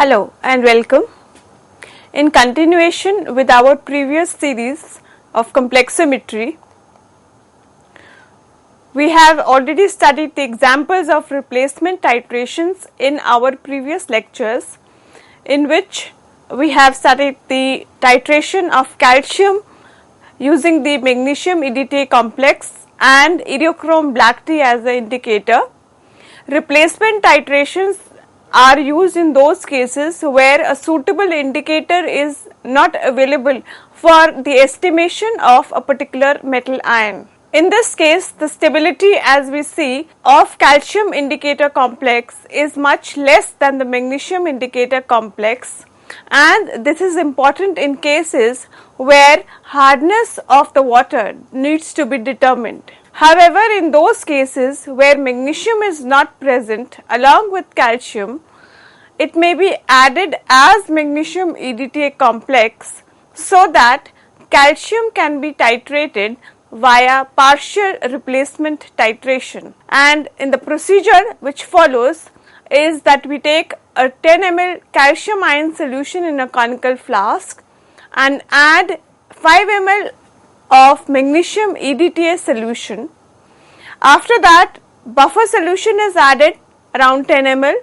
Hello and welcome. In continuation with our previous series of complexometry, we have already studied the examples of replacement titrations in our previous lectures, in which we have studied the titration of calcium using the magnesium EDTA complex and idiochrome black tea as the indicator. Replacement titrations are used in those cases where a suitable indicator is not available for the estimation of a particular metal ion. In this case, the stability, as we see, of calcium indicator complex is much less than the magnesium indicator complex, and this is important in cases where hardness of the water needs to be determined. However, in those cases where magnesium is not present along with calcium, it may be added as magnesium EDTA complex so that calcium can be titrated via partial replacement titration. And in the procedure which follows is that we take a 10 ml calcium ion solution in a conical flask and add 5 ml of magnesium EDTA solution. After that, buffer solution is added around 10 ml,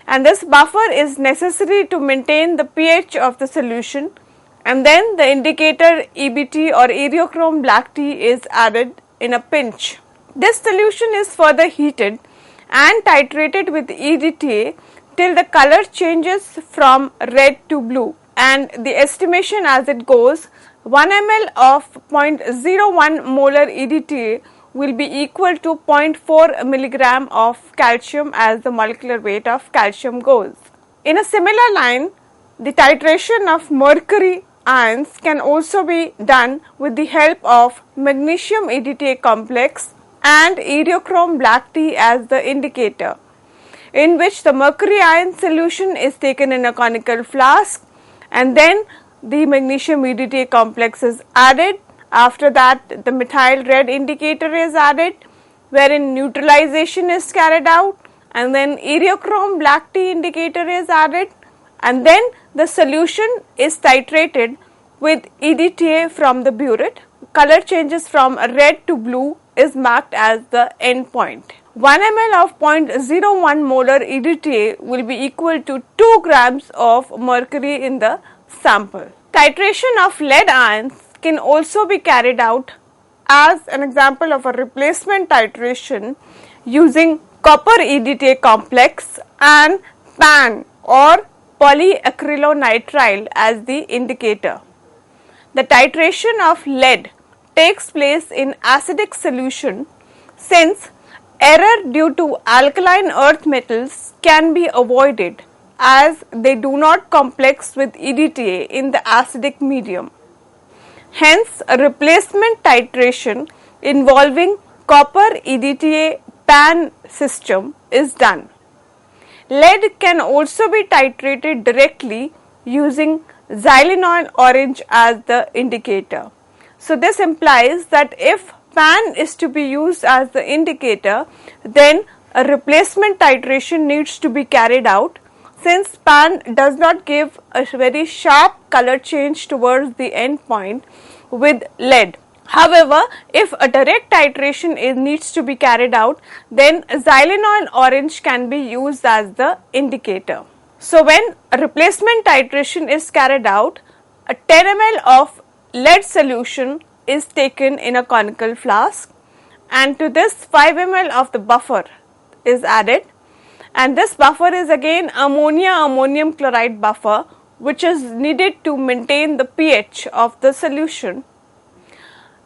and this buffer is necessary to maintain the pH of the solution, and then the indicator EBT or idiochrome black tea is added in a pinch. This solution is further heated and titrated with EDTA till the color changes from red to blue, and the estimation as it goes, 1 ml of 0.01 molar EDTA will be equal to 0.4 milligram of calcium as the molecular weight of calcium goes. In a similar line, the titration of mercury ions can also be done with the help of magnesium EDTA complex and idiochrome black tea as the indicator, in which the mercury ion solution is taken in a conical flask and then the magnesium EDTA complex is added. After that, the methyl red indicator is added, wherein neutralization is carried out, and then idiochrome black tea indicator is added, and then the solution is titrated with EDTA from the burette. Color changes from red to blue is marked as the end point. 1 ml of 0.01 molar EDTA will be equal to 2 grams of mercury in the sample. Titration of lead ions can also be carried out as an example of a replacement titration using copper EDTA complex and PAN or polyacrylonitrile as the indicator. The titration of lead takes place in acidic solution since error due to alkaline earth metals can be avoided as they do not complex with EDTA in the acidic medium. Hence, a replacement titration involving copper EDTA PAN system is done. Lead can also be titrated directly using xylene orange as the indicator. So, this implies that if PAN is to be used as the indicator, then a replacement titration needs to be carried out, since PAN does not give a very sharp color change towards the end point with lead. However, if a direct titration needs to be carried out, then xylene orange can be used as the indicator. So, when a replacement titration is carried out, a 10 ml of lead solution is taken in a conical flask, and to this 5 ml of the buffer is added, and this buffer is again ammonia ammonium chloride buffer, which is needed to maintain the pH of the solution.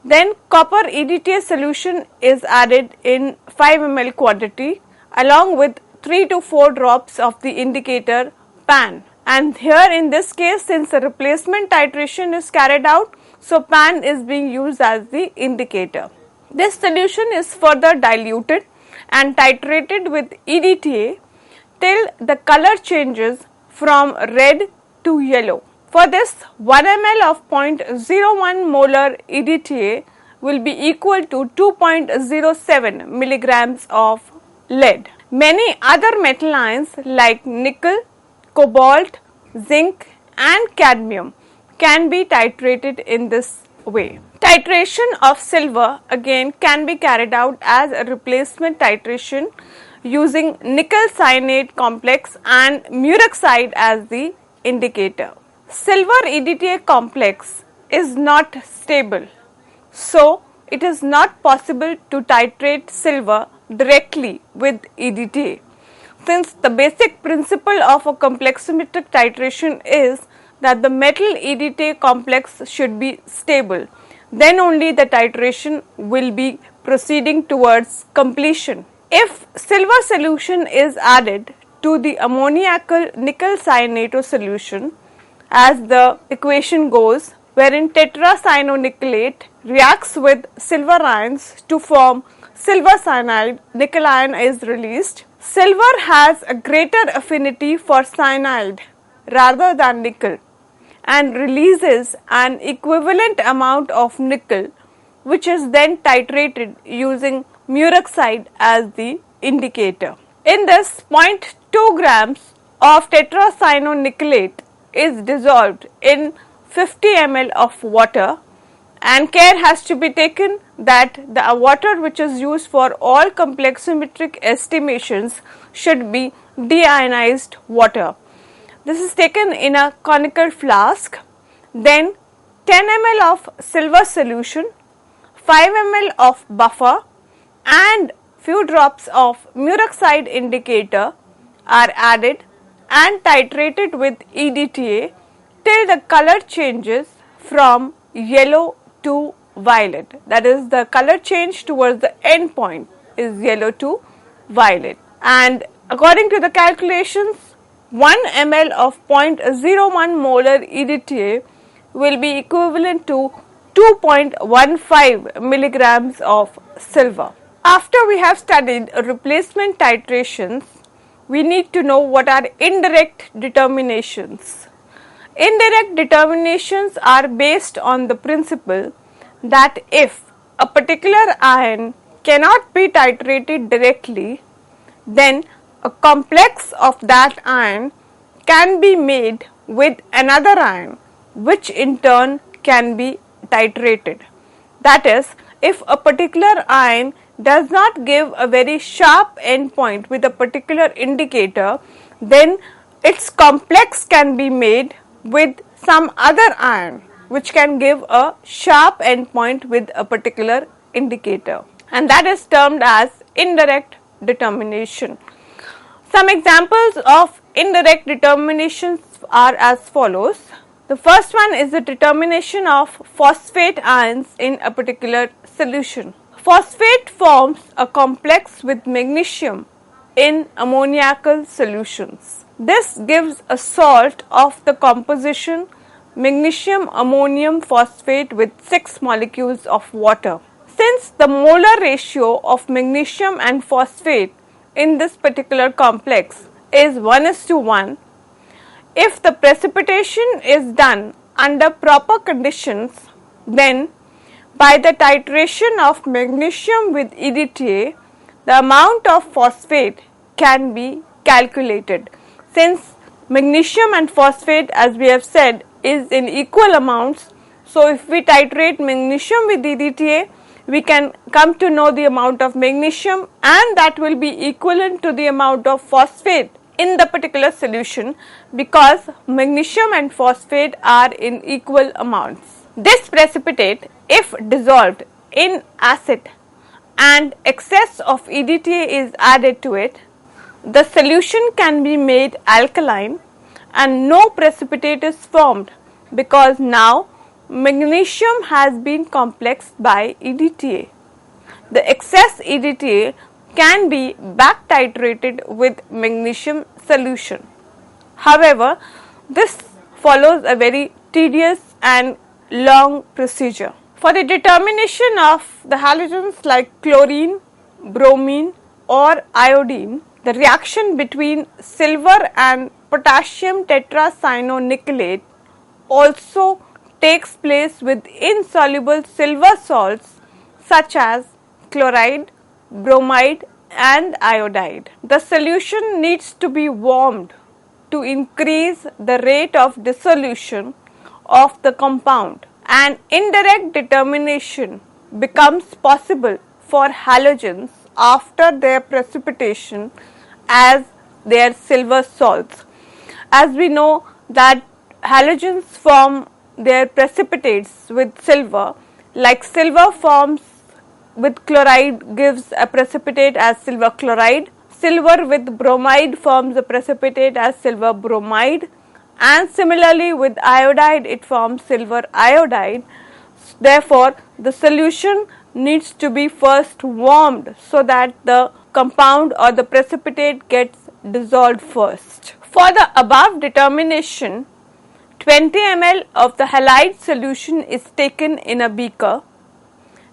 Then copper EDTA solution is added in 5 ml quantity along with 3 to 4 drops of the indicator PAN, and here in this case, since the replacement titration is carried out, so PAN is being used as the indicator. This solution is further diluted and titrated with EDTA till the color changes from red to yellow. For this, 1 ml of 0.01 molar EDTA will be equal to 2.07 milligrams of lead. Many other metal ions like nickel, cobalt, zinc and cadmium can be titrated in this way. Titration of silver again can be carried out as a replacement titration using nickel cyanide complex and muroxide as the indicator. Silver EDTA complex is not stable, so it is not possible to titrate silver directly with EDTA. Since the basic principle of a complexometric titration is that the metal EDTA complex should be stable, then only the titration will be proceeding towards completion. If silver solution is added to the ammoniacal nickel cyanato solution, as the equation goes, wherein tetracyanonickelate reacts with silver ions to form silver cyanide, nickel ion is released. Silver has a greater affinity for cyanide rather than nickel and releases an equivalent amount of nickel, which is then titrated using muroxide as the indicator. In this, 0.2 grams of tetracyanonickelate is dissolved in 50 ml of water, and care has to be taken that the water which is used for all complexometric estimations should be deionized water. This is taken in a conical flask. Then 10 ml of silver solution, 5 ml of buffer and few drops of muroxide indicator are added and titrated with EDTA till the color changes from yellow to violet. That is, the color change towards the end point is yellow to violet. And according to the calculations, 1 ml of 0.01 molar EDTA will be equivalent to 2.15 milligrams of silver. After we have studied replacement titrations, we need to know what are indirect determinations. Indirect determinations are based on the principle that if a particular ion cannot be titrated directly, then a complex of that ion can be made with another ion, which in turn can be titrated. That is, if a particular ion does not give a very sharp endpoint with a particular indicator, then its complex can be made with some other ion which can give a sharp endpoint with a particular indicator, and that is termed as indirect determination. Some examples of indirect determinations are as follows. The first one is the determination of phosphate ions in a particular solution. Phosphate forms a complex with magnesium in ammoniacal solutions. This gives a salt of the composition magnesium ammonium phosphate with 6 molecules of water. Since the molar ratio of magnesium and phosphate in this particular complex is 1:1, if the precipitation is done under proper conditions, then by the titration of magnesium with EDTA, the amount of phosphate can be calculated. Since magnesium and phosphate, as we have said, is in equal amounts, so if we titrate magnesium with EDTA, we can come to know the amount of magnesium, and that will be equivalent to the amount of phosphate in the particular solution, because magnesium and phosphate are in equal amounts. This precipitate, if dissolved in acid and excess of EDTA is added to it, the solution can be made alkaline and no precipitate is formed, because now magnesium has been complexed by EDTA. The excess EDTA can be back titrated with magnesium solution. However, this follows a very tedious and long procedure. For the determination of the halogens like chlorine, bromine or iodine, the reaction between silver and potassium tetracyanonickelate also takes place with insoluble silver salts such as chloride, bromide and iodide. The solution needs to be warmed to increase the rate of dissolution of the compound. An indirect determination becomes possible for halogens after their precipitation as their silver salts. As we know that halogens form their precipitates with silver, like silver forms with chloride gives a precipitate as silver chloride, silver with bromide forms a precipitate as silver bromide, and similarly with iodide it forms silver iodide. Therefore, the solution needs to be first warmed so that the compound or the precipitate gets dissolved first. For the above determination, 20 ml of the halide solution is taken in a beaker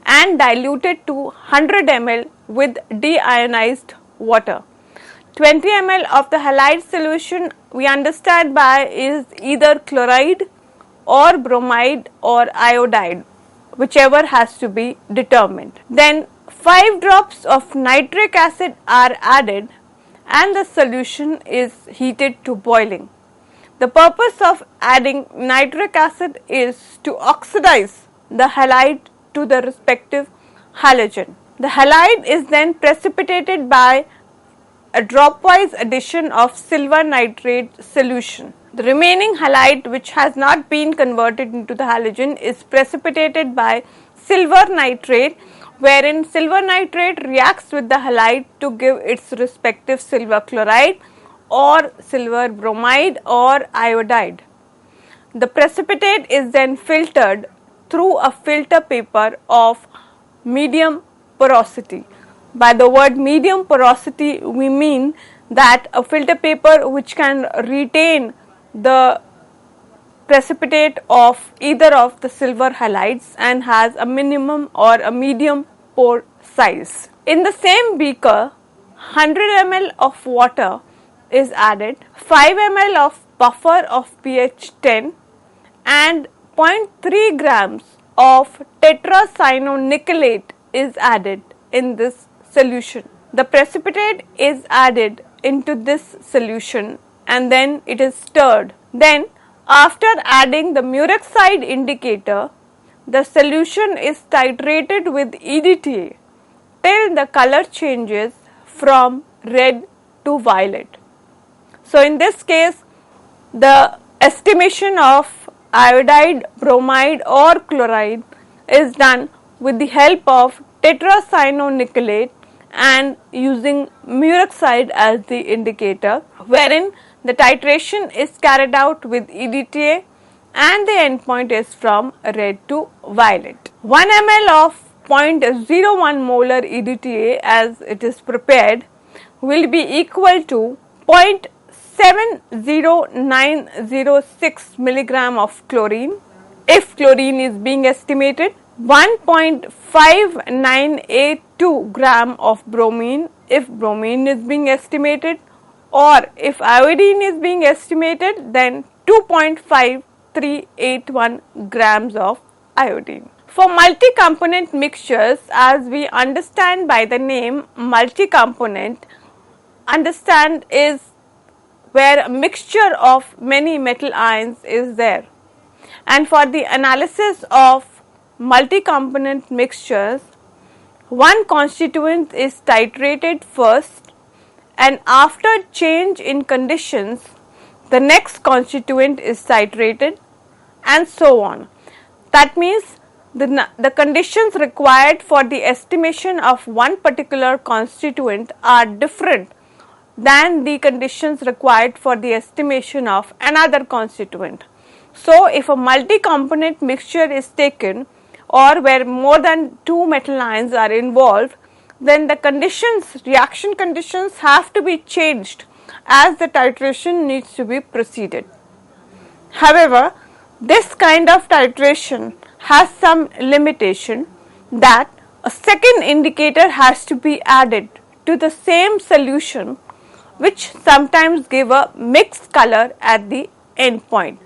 and diluted to 100 ml with deionized water. 20 ml of the halide solution we understand by is either chloride or bromide or iodide, whichever has to be determined. Then 5 drops of nitric acid are added and the solution is heated to boiling. The purpose of adding nitric acid is to oxidize the halide to the respective halogen. The halide is then precipitated by a dropwise addition of silver nitrate solution. The remaining halide which has not been converted into the halogen is precipitated by silver nitrate, wherein silver nitrate reacts with the halide to give its respective silver chloride or silver bromide or iodide. The precipitate is then filtered through a filter paper of medium porosity. By the word medium porosity, we mean that a filter paper which can retain the precipitate of either of the silver halides and has a minimum or a medium pore size. In the same beaker, 100 ml of water is added, 5 ml of buffer of pH 10 and 0.3 grams of tetracyanonickelate is added in this solution. The precipitate is added into this solution and then it is stirred. Then after adding the murex-side indicator, the solution is titrated with EDTA till the color changes from red to violet. So in this case, the estimation of iodide, bromide or chloride is done with the help of tetracyanonickelate and using murex-side as the indicator, wherein the titration is carried out with EDTA and the endpoint is from red to violet. 1 ml of 0.01 molar EDTA as it is prepared will be equal to 0.70906 milligram of chlorine if chlorine is being estimated, 1.5982 gram of bromine if bromine is being estimated, or if iodine is being estimated, then 2.5381 grams of iodine. For multi-component mixtures, as we understand by the name multi-component, understand is where a mixture of many metal ions is there. And for the analysis of multi-component mixtures, one constituent is titrated first and after change in conditions, the next constituent is titrated and so on. That means the conditions required for the estimation of one particular constituent are different than the conditions required for the estimation of another constituent. So, if a multi-component mixture is taken or where more than two metal ions are involved, then the conditions, reaction conditions have to be changed as the titration needs to be proceeded. However, this kind of titration has some limitation, that a second indicator has to be added to the same solution, which sometimes give a mixed color at the end point.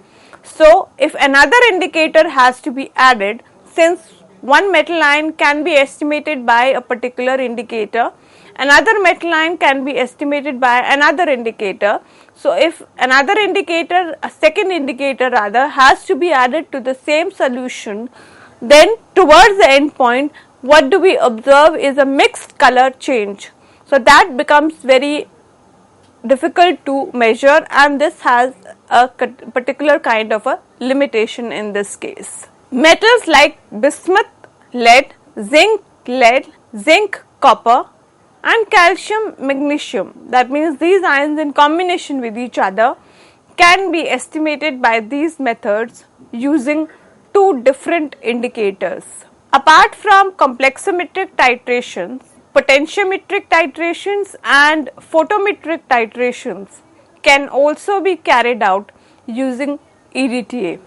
So, if another indicator has to be added, since one metal ion can be estimated by a particular indicator another metal ion can be estimated by another indicator. So if another indicator, a second indicator rather, has to be added to the same solution, then towards the end point, what do we observe is a mixed color change. So that becomes very difficult to measure, and this has a particular kind of a limitation in this case. Metals like bismuth, lead, zinc, copper and calcium, magnesium, that means these ions in combination with each other, can be estimated by these methods using two different indicators. Apart from complexometric titrations, potentiometric titrations and photometric titrations can also be carried out using EDTA.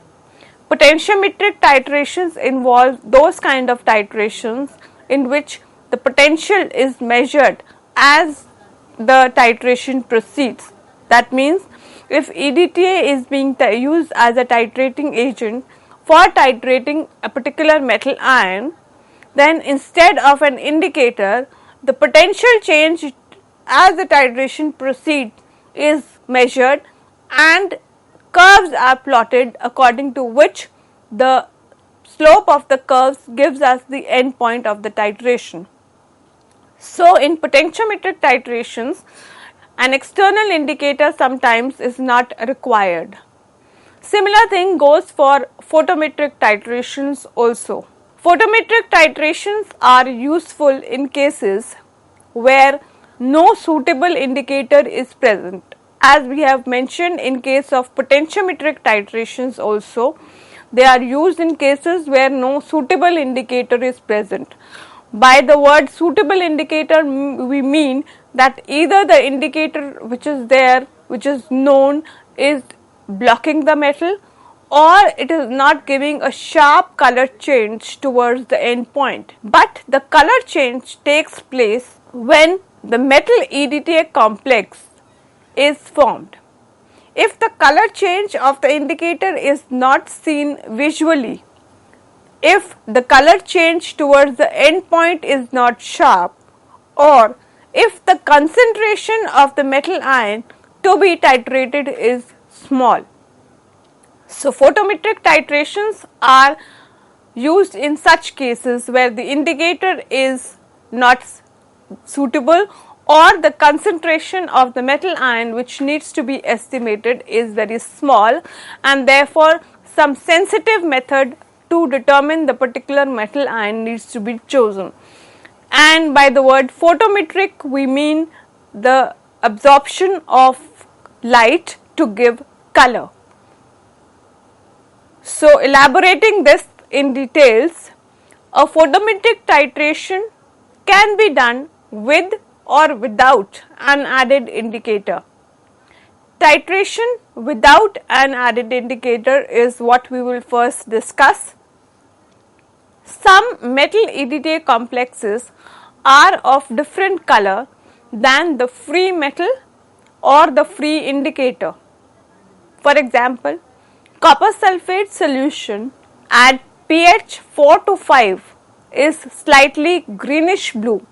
Potentiometric titrations involve those kind of titrations in which the potential is measured as the titration proceeds. That means if EDTA is being used as a titrating agent for titrating a particular metal ion, then instead of an indicator, the potential change as the titration proceeds is measured and curves are plotted according to which the slope of the curves gives us the end point of the titration. So in potentiometric titrations, an external indicator sometimes is not required. Similar thing goes for photometric titrations also. Photometric titrations are useful in cases where no suitable indicator is present. As we have mentioned in case of potentiometric titrations also, they are used in cases where no suitable indicator is present. By the word suitable indicator, we mean that either the indicator which is there, which is known, is blocking the metal, or it is not giving a sharp color change towards the end point. But the color change takes place when the metal EDTA complex is formed. If the color change of the indicator is not seen visually, if the color change towards the end point is not sharp, or if the concentration of the metal ion to be titrated is small. So photometric titrations are used in such cases where the indicator is not suitable or the concentration of the metal ion which needs to be estimated is very small, and therefore some sensitive method to determine the particular metal ion needs to be chosen. And by the word photometric, we mean the absorption of light to give color. So elaborating this in details, a photometric titration can be done with or without an added indicator. Titration without an added indicator is what we will first discuss. Some metal EDTA complexes are of different color than the free metal or the free indicator. For example, copper sulfate solution at pH 4 to 5 is slightly greenish blue,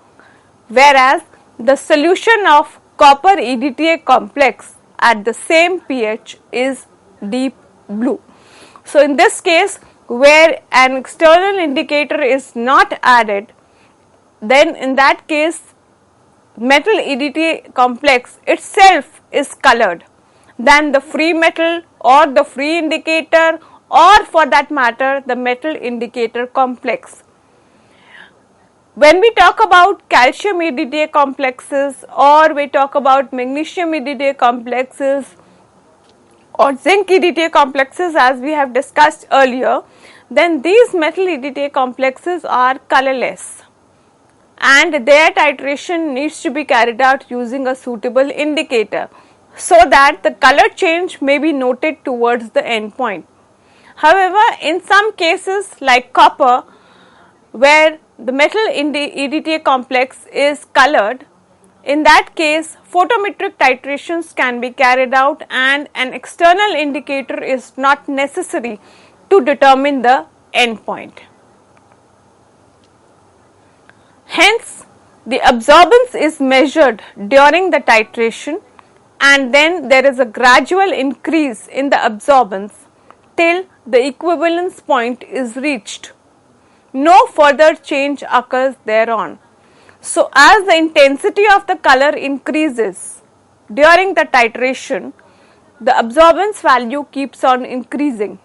whereas the solution of copper EDTA complex at the same pH is deep blue. So in this case, where an external indicator is not added, then in that case metal EDTA complex itself is colored than the free metal or the free indicator, or for that matter the metal indicator complex. When we talk about calcium EDTA complexes, or we talk about magnesium EDTA complexes or zinc EDTA complexes as we have discussed earlier, then these metal EDTA complexes are colorless and their titration needs to be carried out using a suitable indicator so that the color change may be noted towards the end point. However, in some cases like copper, where the metal EDTA complex is colored, in that case photometric titrations can be carried out and an external indicator is not necessary to determine the end point. Hence, The absorbance is measured during the titration, and then there is a gradual increase in the absorbance till the equivalence point is reached. No further change occurs thereon. So, as the intensity of the color increases during the titration, the absorbance value keeps on increasing,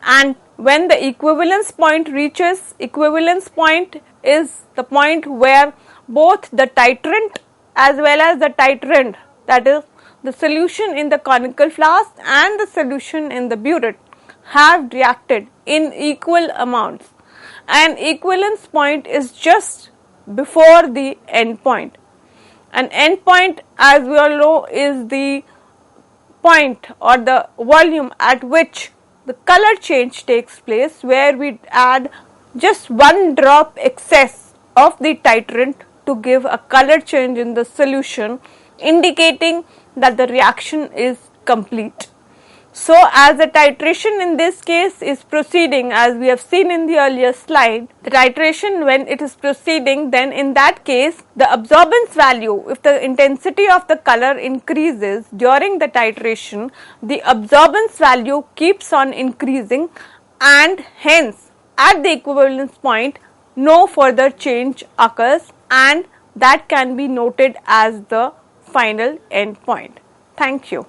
and when the equivalence point reaches, equivalence point is the point where both the titrant as well as the titrand, that is the solution in the conical flask and the solution in the burette, have reacted in equal amounts. An equivalence point is just before the end point. An end point, as we all know, is the point or the volume at which the color change takes place, where we add just one drop excess of the titrant to give a color change in the solution, indicating that the reaction is complete. So, as the titration in this case is proceeding, as we have seen in the earlier slide, the titration when it is proceeding, then in that case the absorbance value, if the intensity of the color increases during the titration, the absorbance value keeps on increasing, and hence at the equivalence point no further change occurs, and that can be noted as the final end point. Thank you.